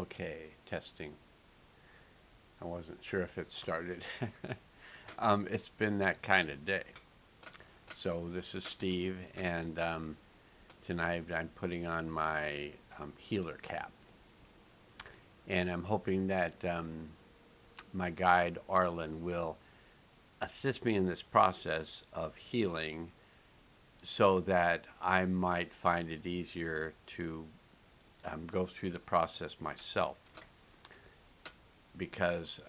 Okay, testing. I wasn't sure if it started. It's been that kind of day. So this is Steve, and tonight I'm putting on my healer cap. And I'm hoping that my guide, Arlen, will assist me in this process of healing so that I might find it easier to go through the process myself, because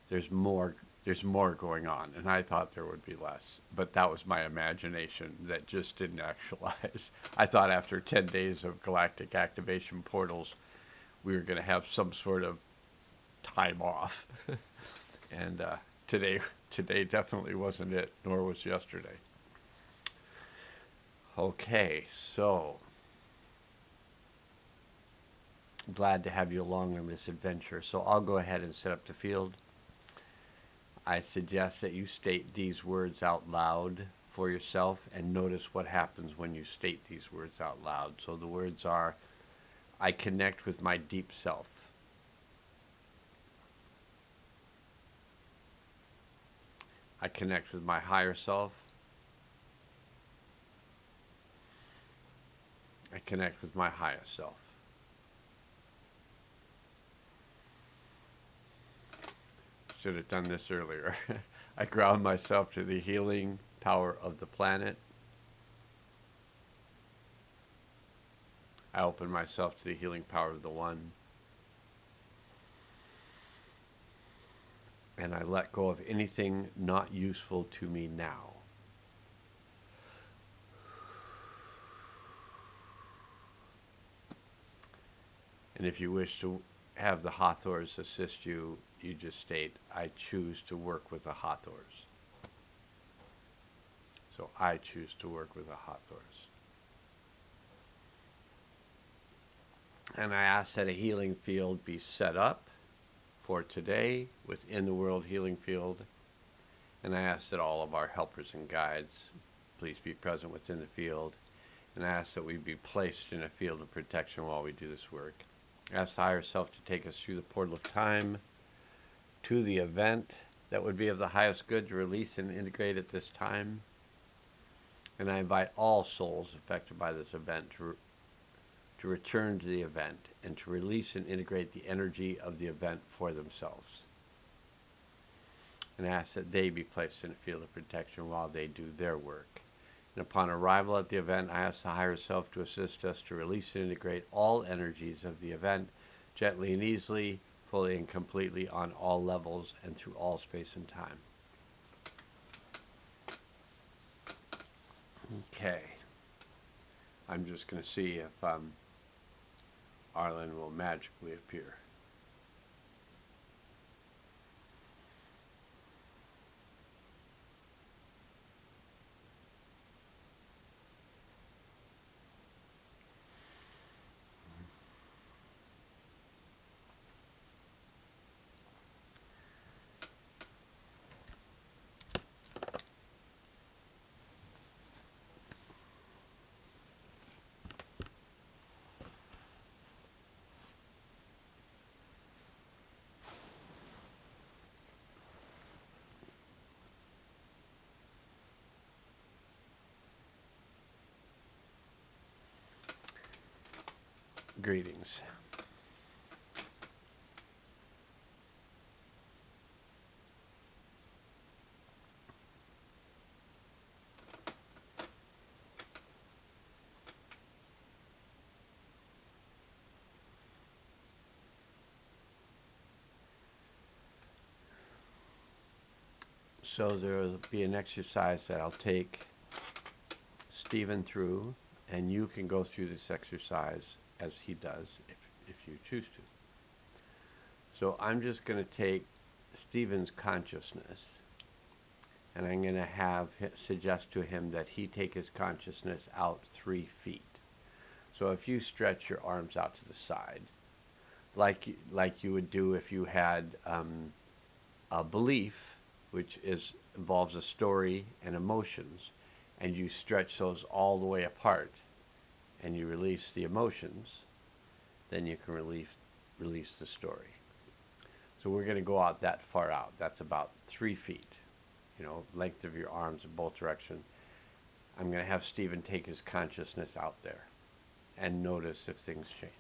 there's more going on, and I thought there would be less, but that was my imagination that just didn't actualize. I thought after 10 days of galactic activation portals we were going to have some sort of time off. And today definitely wasn't it, nor was yesterday. Okay, so glad to have you along on this adventure. So I'll go ahead and set up the field. I suggest that you state these words out loud for yourself and notice what happens when you state these words out loud. So the words are, I connect with my deep self. I connect with my higher self. I connect with my highest self. Should have done this earlier. I ground myself to the healing power of the planet. I open myself to the healing power of the One. And I let go of anything not useful to me now. And if you wish to have the Hathors assist you, you just state, I choose to work with the Hathors. So I choose to work with the Hathors. And I ask that a healing field be set up for today within the World Healing Field. And I ask that all of our helpers and guides please be present within the field. And I ask that we be placed in a field of protection while we do this work. I ask the higher self to take us through the portal of time to the event that would be of the highest good to release and integrate at this time. And I invite all souls affected by this event to return to the event and to release and integrate the energy of the event for themselves. And I ask that they be placed in a field of protection while they do their work. And upon arrival at the event, I ask the higher self to assist us to release and integrate all energies of the event gently and easily, fully and completely on all levels and through all space and time. Okay. I'm just going to see if Arlen will magically appear. Greetings. So there will be an exercise that I'll take Stephen through, and you can go through this exercise as he does if you choose to. So I'm just going to take Stephen's consciousness, and I'm going to suggest to him that he take his consciousness out 3 feet. So if you stretch your arms out to the side, like you would do if you had a belief, which involves a story and emotions, and you stretch those all the way apart, and you release the emotions, then you can release the story. So we're going to go out that far out. That's about 3 feet, length of your arms in both directions. I'm going to have Stephen take his consciousness out there and notice if things change.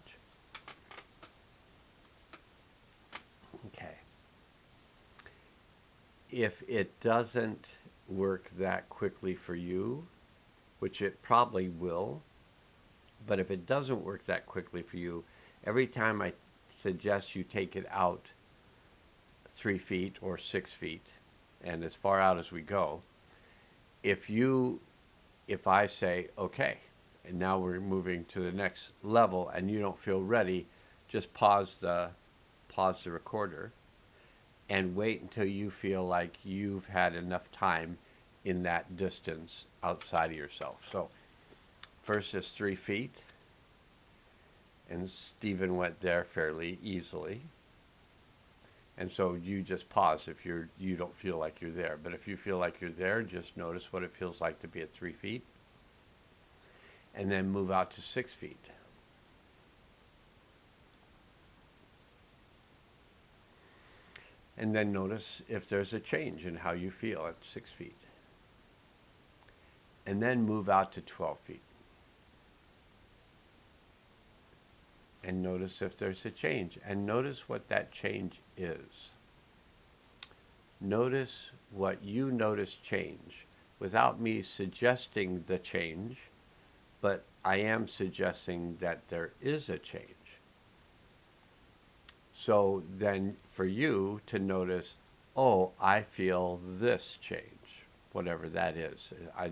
Okay. If it doesn't work that quickly for you, which it probably will, but if it doesn't work that quickly for you, every time I suggest you take it out 3 feet or 6 feet, and as far out as we go, if I say, okay, and now we're moving to the next level and you don't feel ready, just pause the recorder and wait until you feel like you've had enough time in that distance outside of yourself. So first is 3 feet, and Stephen went there fairly easily. And so you just pause if you don't feel like you're there. But if you feel like you're there, just notice what it feels like to be at 3 feet. And then move out to 6 feet. And then notice if there's a change in how you feel at 6 feet. And then move out to 12 feet. And notice if there's a change. And notice what that change is. Notice what you notice change without me suggesting the change, but I am suggesting that there is a change. So then for you to notice, oh, I feel this change, whatever that is. I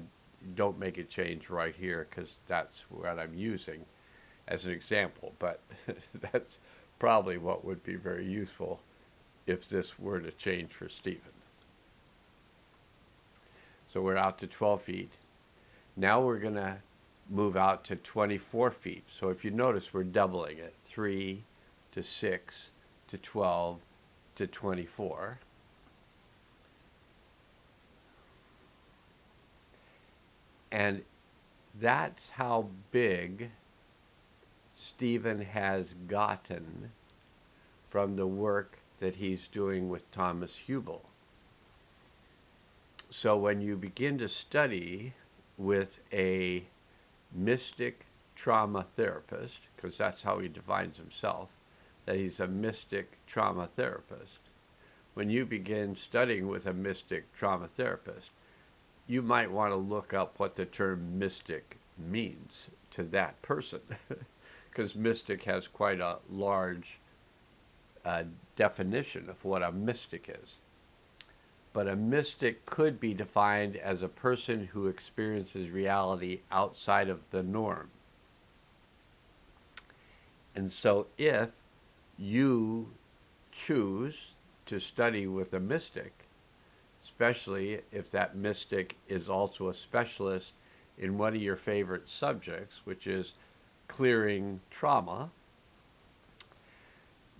don't make a change right here because that's what I'm using as an example, but that's probably what would be very useful if this were to change for Stephen. So we're out to 12 feet. Now we're going to move out to 24 feet. So if you notice, we're doubling it, 3 to 6 to 12 to 24. And that's how big Stephen has gotten from the work that he's doing with Thomas Hubel. So when you begin to study with a mystic trauma therapist, because that's how he defines himself, that he's a mystic trauma therapist. When you begin studying with a mystic trauma therapist, you might want to look up what the term mystic means to that person, because mystic has quite a large definition of what a mystic is. But a mystic could be defined as a person who experiences reality outside of the norm. And so if you choose to study with a mystic, especially if that mystic is also a specialist in one of your favorite subjects, which is clearing trauma,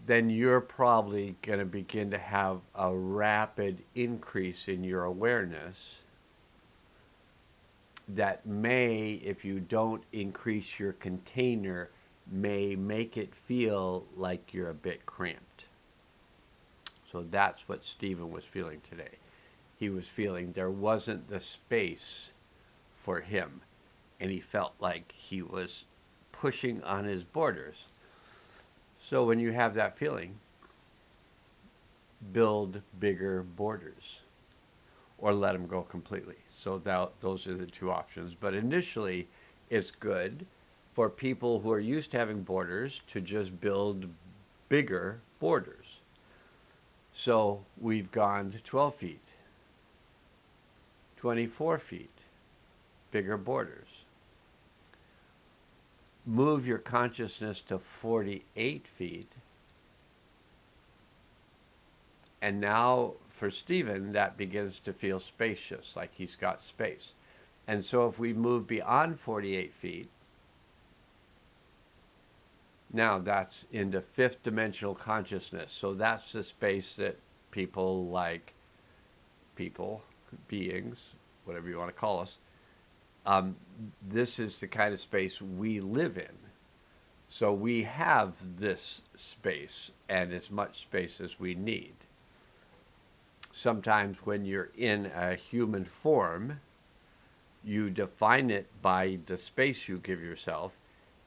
then you're probably going to begin to have a rapid increase in your awareness that may, if you don't increase your container, may make it feel like you're a bit cramped. So that's what Stephen was feeling today. He was feeling there wasn't the space for him, and he felt like he was pushing on his borders. So when you have that feeling, build bigger borders or let them go completely. So those are the two options. But initially, it's good for people who are used to having borders to just build bigger borders. So we've gone to 12 feet, 24 feet, bigger borders. Move your consciousness to 48 feet. And now for Stephen, that begins to feel spacious, like he's got space. And so if we move beyond 48 feet, now that's into fifth dimensional consciousness. So that's the space that beings, whatever you want to call us, this is the kind of space we live in. So we have this space and as much space as we need. Sometimes when you're in a human form, you define it by the space you give yourself,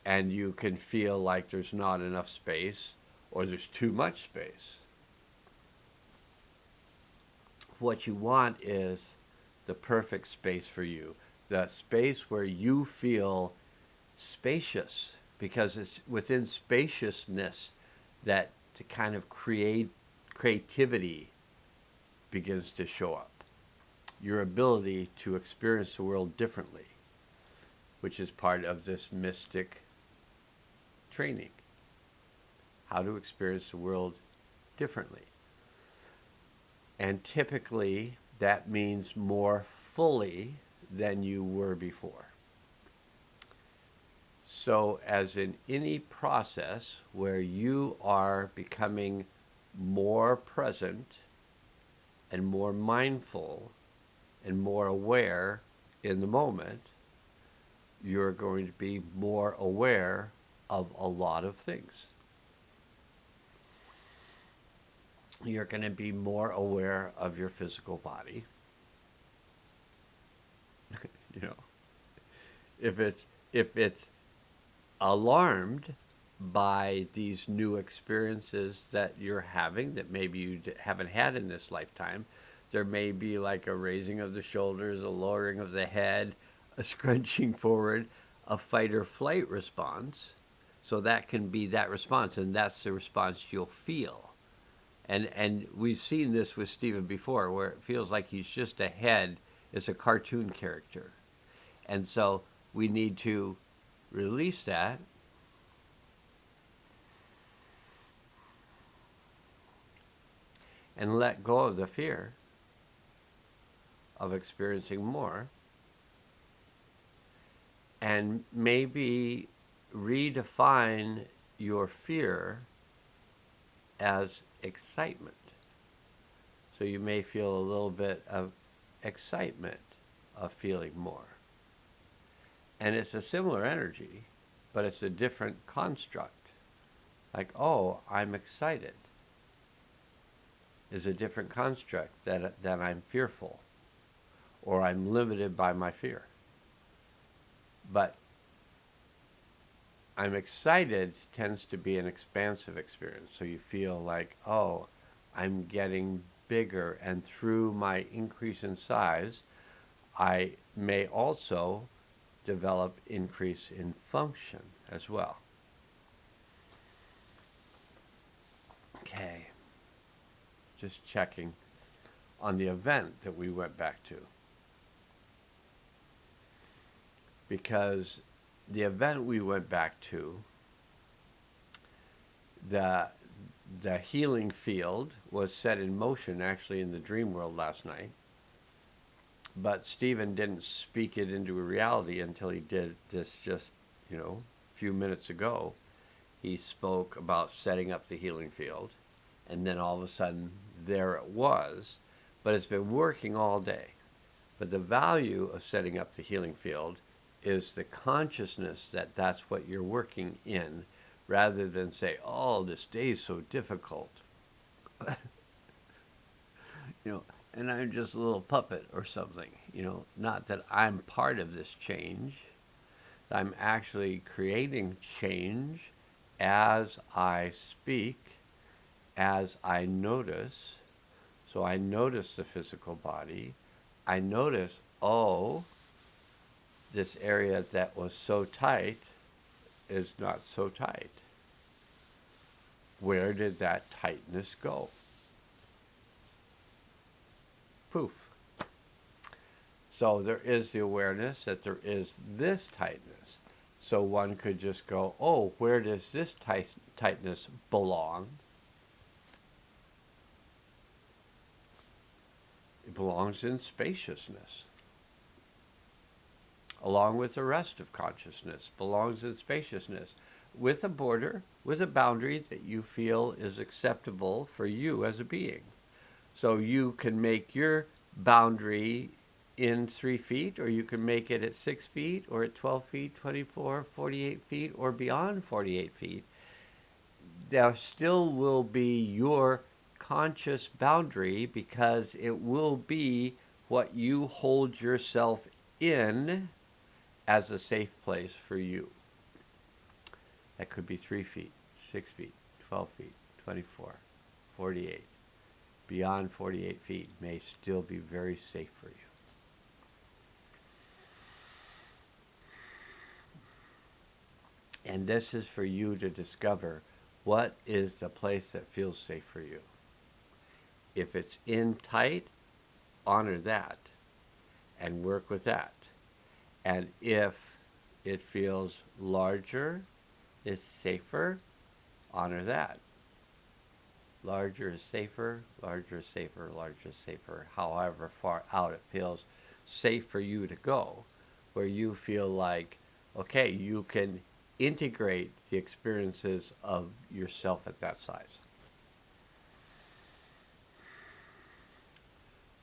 and you can feel like there's not enough space or there's too much space. What you want is the perfect space for you, the space where you feel spacious, because it's within spaciousness that the kind of creativity begins to show up. Your ability to experience the world differently, which is part of this mystic training. How to experience the world differently. And typically that means more fully than you were before. So as in any process where you are becoming more present and more mindful and more aware in the moment, you're going to be more aware of a lot of things. You're going to be more aware of your physical body. If it's alarmed by these new experiences that you're having that maybe you haven't had in this lifetime, there may be like a raising of the shoulders, a lowering of the head, a scrunching forward, a fight or flight response. So that can be that response, and that's the response you'll feel. And we've seen this with Stephen before, where it feels like he's just a head, it's a cartoon character. And so we need to release that and let go of the fear of experiencing more, and maybe redefine your fear as excitement. So you may feel a little bit of excitement of feeling more. And it's a similar energy, but it's a different construct. Like, oh, I'm excited is a different construct than I'm fearful, or I'm limited by my fear. But I'm excited tends to be an expansive experience. So you feel like, oh, I'm getting bigger, and through my increase in size, I may also develop increase in function as well. Okay, just checking on the event that we went back to. Because the event we went back to, the healing field was set in motion actually in the dream world last night. But Stephen didn't speak it into a reality until he did this just, a few minutes ago. He spoke about setting up the healing field, and then all of a sudden there it was. But it's been working all day. But the value of setting up the healing field is the consciousness that that's what you're working in, rather than say, oh, this day is so difficult. And I'm just a little puppet or something, not that I'm part of this change. I'm actually creating change as I speak, as I notice. So I notice the physical body. I notice, oh, this area that was so tight is not so tight. Where did that tightness go? Poof. So there is the awareness that there is this tightness. So one could just go, oh, where does this tightness belong? It belongs in spaciousness. Along with the rest of consciousness, belongs in spaciousness, with a border, with a boundary that you feel is acceptable for you as a being. So you can make your boundary in 3 feet, or you can make it at 6 feet, or at 12 feet, 24, 48 feet, or beyond 48 feet. There still will be your conscious boundary, because it will be what you hold yourself in as a safe place for you. That could be 3 feet, 6 feet, 12 feet, 24, 48. Beyond 48 feet may still be very safe for you. And this is for you to discover what is the place that feels safe for you. If it's in tight, honor that and work with that. And if it feels larger, is safer, honor that. Larger is safer, larger is safer, larger is safer. However far out it feels safe for you to go, where you feel like, okay, you can integrate the experiences of yourself at that size.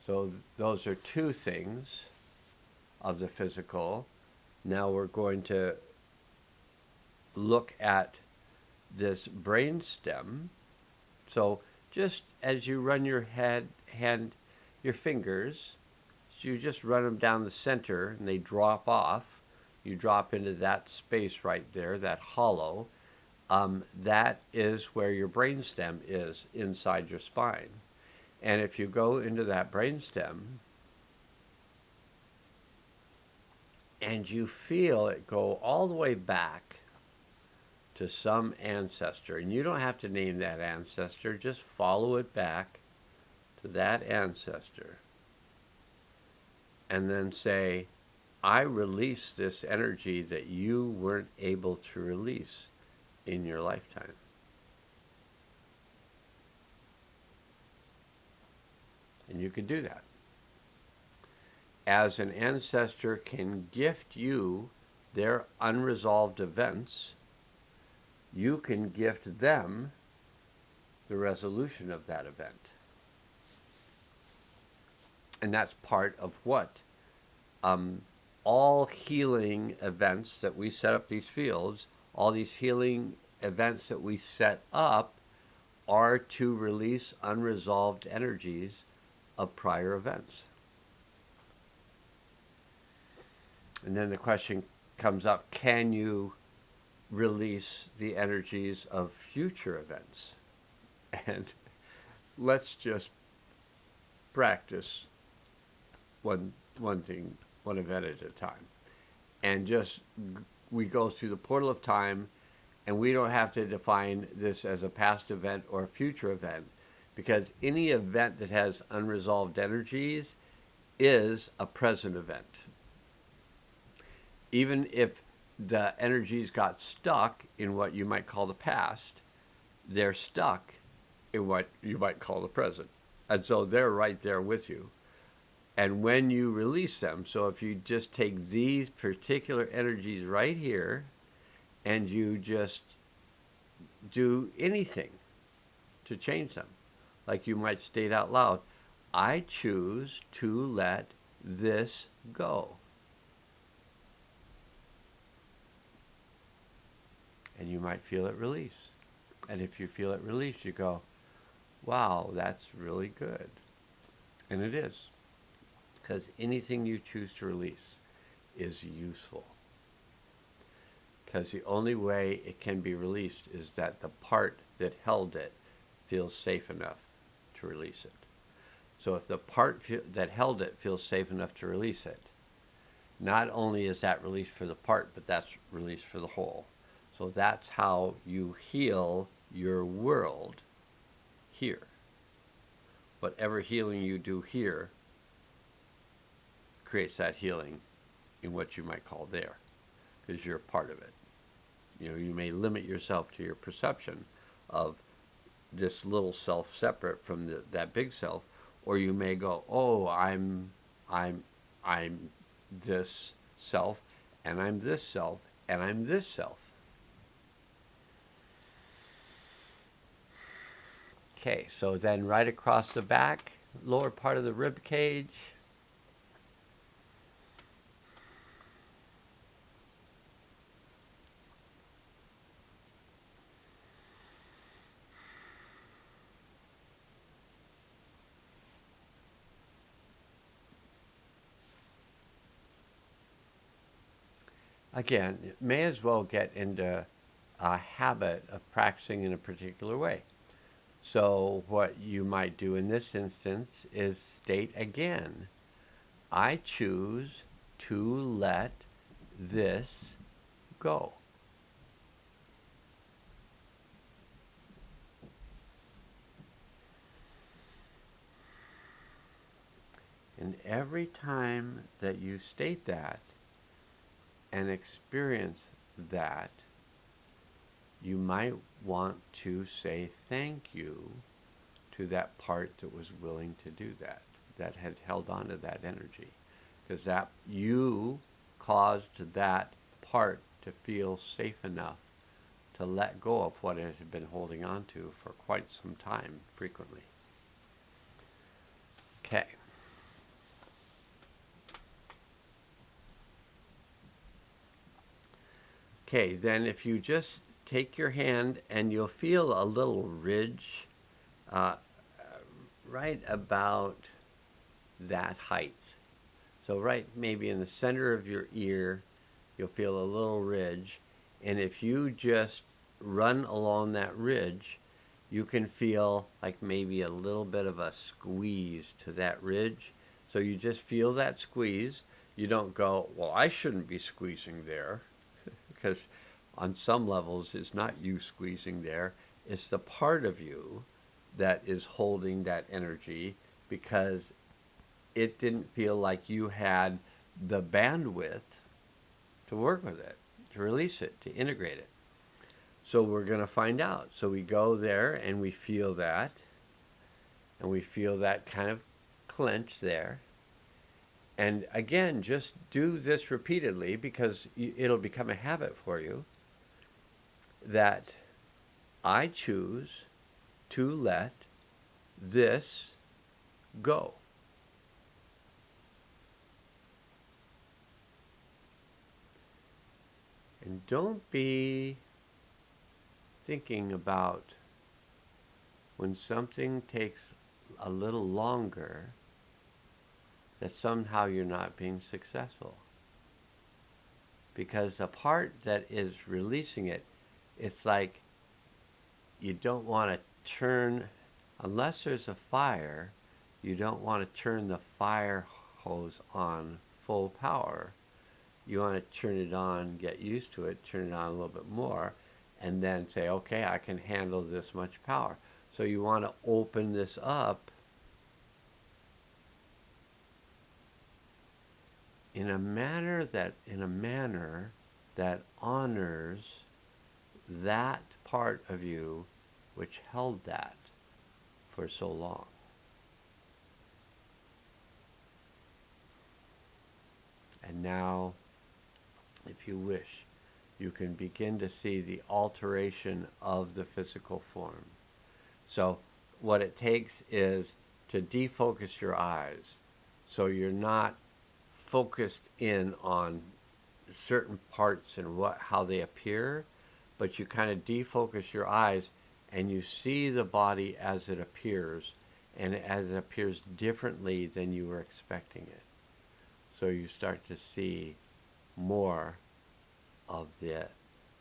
So those are two things of the physical. Now we're going to look at this brainstem. So just as you run your your fingers, you just run them down the center and they drop off. You drop into that space right there, that hollow. That is where your brainstem is inside your spine. And if you go into that brainstem and you feel it go all the way back to some ancestor, and you don't have to name that ancestor, just follow it back to that ancestor. And then say, I release this energy that you weren't able to release in your lifetime. And you can do that. As an ancestor can gift you their unresolved events, you can gift them the resolution of that event. And that's part of what all healing events that we set up these fields, all these healing events that we set up are to release unresolved energies of prior events. And then the question comes up, can you release the energies of future events? And let's just practice one event at a time. And just, we go through the portal of time, and we don't have to define this as a past event or a future event, because any event that has unresolved energies is a present event. Even if the energies got stuck in what you might call the past, they're stuck in what you might call the present. And so they're right there with you. And when you release them, so if you just take these particular energies right here and you just do anything to change them, like you might state out loud, I choose to let this go. And you might feel it release. And if you feel it release, you go, wow, that's really good. And it is. Because anything you choose to release is useful. Because the only way it can be released is that the part that held it feels safe enough to release it. So if the part that held it feels safe enough to release it, not only is that release for the part, but that's release for the whole. So that's how you heal your world here. Whatever healing you do here creates that healing in what you might call there, because you're a part of it. You know, you may limit yourself to your perception of this little self separate from that big self, or you may go, oh, I'm this self, and I'm this self, and I'm this self. Okay, so then right across the back, lower part of the rib cage, again, may as well get into a habit of practicing in a particular way. So, what you might do in this instance is state again, I choose to let this go. And every time that you state that and experience that, you might want to say thank you to that part that was willing to do that, that had held on to that energy. Because that you caused that part to feel safe enough to let go of what it had been holding on to for quite some time, frequently. Okay. Okay, then if you just take your hand and you'll feel a little ridge uh, right about that height. So right maybe in the center of your ear, you'll feel a little ridge. And if you just run along that ridge, you can feel like maybe a little bit of a squeeze to that ridge. So you just feel that squeeze. You don't go, well, I shouldn't be squeezing there. Because on some levels, it's not you squeezing there. It's the part of you that is holding that energy because it didn't feel like you had the bandwidth to work with it, to release it, to integrate it. So we're going to find out. So we go there and we feel that. And we feel that kind of clench there. And again, just do this repeatedly because it'll become a habit for you that I choose to let this go. And don't be thinking about when something takes a little longer that somehow you're not being successful. Because the part that is releasing it, it's like you don't want to turn, unless there's a fire, you don't want to turn the fire hose on full power. You want to turn it on, get used to it, turn it on a little bit more, and then say, okay, I can handle this much power. So you want to open this up in a manner that honors that part of you which held that for so long. And now, if you wish, you can begin to see the alteration of the physical form. So what it takes is to defocus your eyes so you're not focused in on certain parts and how they appear, but you kind of defocus your eyes and you see the body as it appears, and as it appears differently than you were expecting it. So you start to see more of the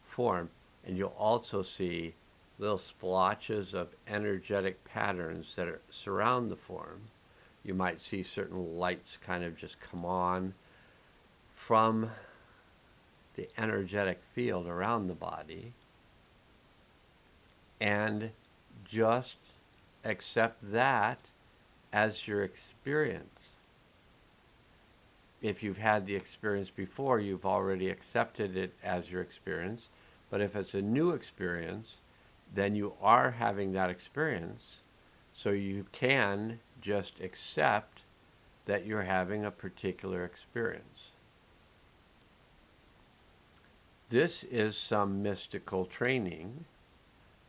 form, and you'll also see little splotches of energetic patterns that surround the form. You might see certain lights kind of just come on from the energetic field around the body, and just accept that as your experience. If you've had the experience before, you've already accepted it as your experience. But if it's a new experience, then you are having that experience. So you can just accept that you're having a particular experience. This is some mystical training.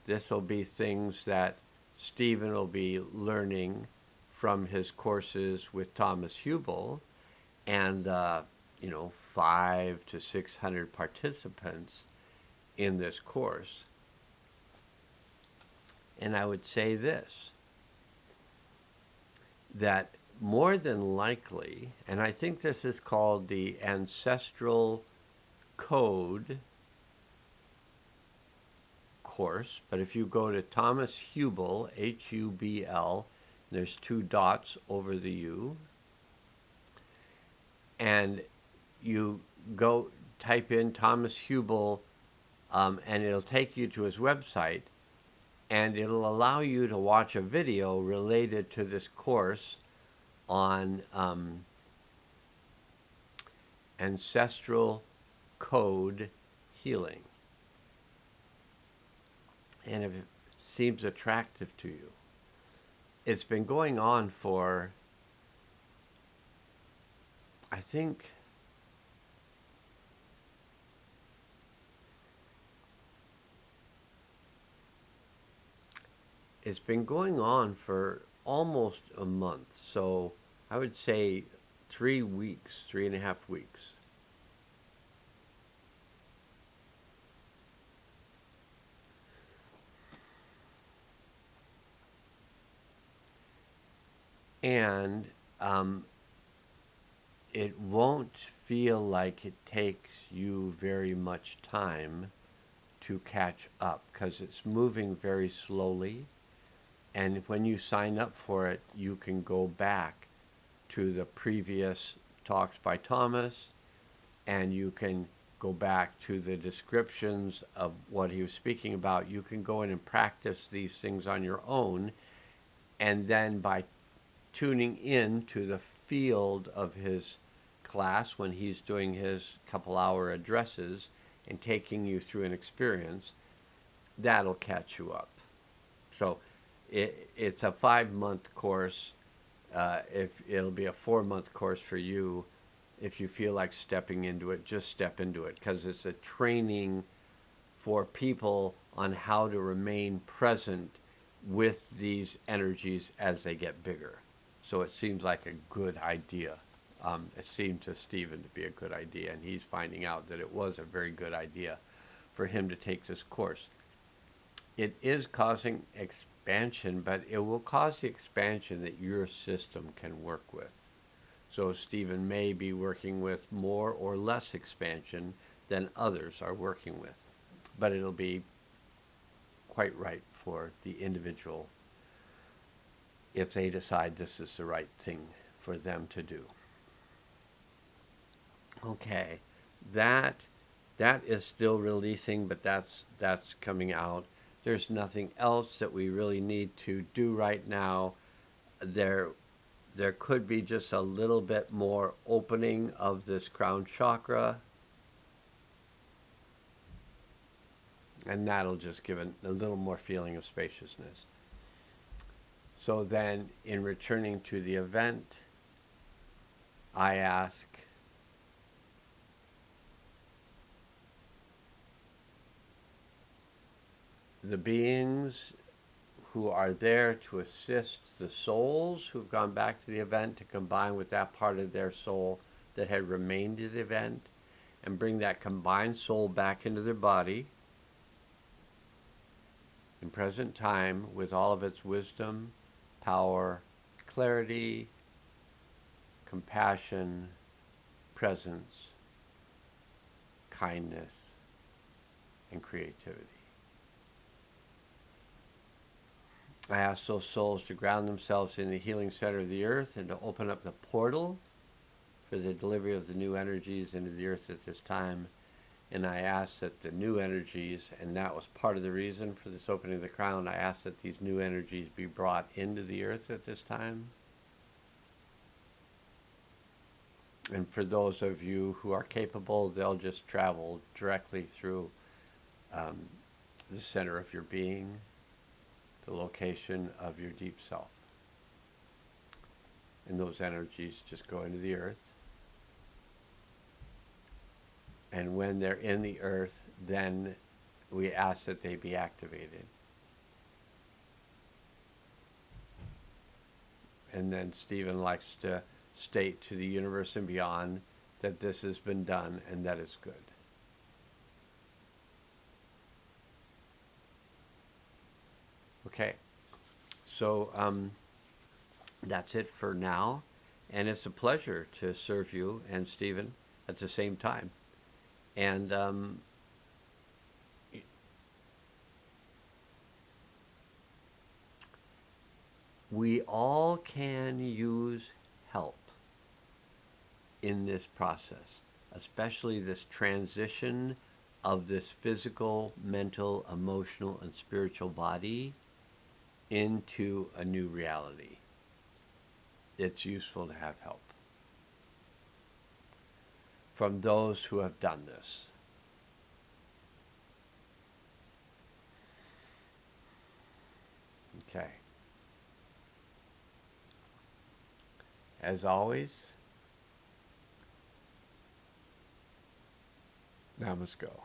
This will be things that Stephen will be learning from his courses with Thomas Hubel, and 500 to 600 participants in this course. And I would say this, that more than likely, and I think this is called the ancestral code course, but if you go to Thomas Hubel, Hubl, there's 2 dots over the U, and you go type in Thomas Hubel, and it'll take you to his website, and it'll allow you to watch a video related to this course on ancestral code healing. And if it seems attractive to you, it's been going on for, I think, it's been going on for almost a month. So I would say 3 weeks, 3.5 weeks. And it won't feel like it takes you very much time to catch up, because it's moving very slowly. And when you sign up for it, you can go back to the previous talks by Thomas, and you can go back to the descriptions of what he was speaking about. You can go in and practice these things on your own, and then by tuning in to the field of his class when he's doing his couple-hour addresses and taking you through an experience, that'll catch you up. So it's a 5-month course. If it'll be a 4-month course for you, if you feel like stepping into it, just step into it, because it's a training for people on how to remain present with these energies as they get bigger. So it seems like a good idea. It seemed to Stephen to be a good idea, and he's finding out that it was a very good idea for him to take this course. It is causing expansion, but it will cause the expansion that your system can work with. So Stephen may be working with more or less expansion than others are working with, but it'll be quite right for the individual if they decide this is the right thing for them to do. Okay, that is still releasing, but that's coming out. There's nothing else that we really need to do right now. There could be just a little bit more opening of this crown chakra, and that'll just give a little more feeling of spaciousness. So then, in returning to the event, I ask, the beings who are there to assist the souls who've gone back to the event to combine with that part of their soul that had remained at the event, and bring that combined soul back into their body in present time with all of its wisdom, power, clarity, compassion, presence, kindness, and creativity. I ask those souls to ground themselves in the healing center of the earth and to open up the portal for the delivery of the new energies into the earth at this time. And I ask that the new energies, and that was part of the reason for this opening of the crown, I ask that these new energies be brought into the earth at this time. And for those of you who are capable, they'll just travel directly through the center of your being, the location of your deep self. And those energies just go into the earth. And when they're in the earth, then we ask that they be activated. And then Stephen likes to state to the universe and beyond that this has been done and that is good. Okay, so that's it for now. And it's a pleasure to serve you and Stephen at the same time. And we all can use help in this process, especially this transition of this physical, mental, emotional, and spiritual body into a new reality. It's useful to have help from those who have done this. Okay. As always, now must go.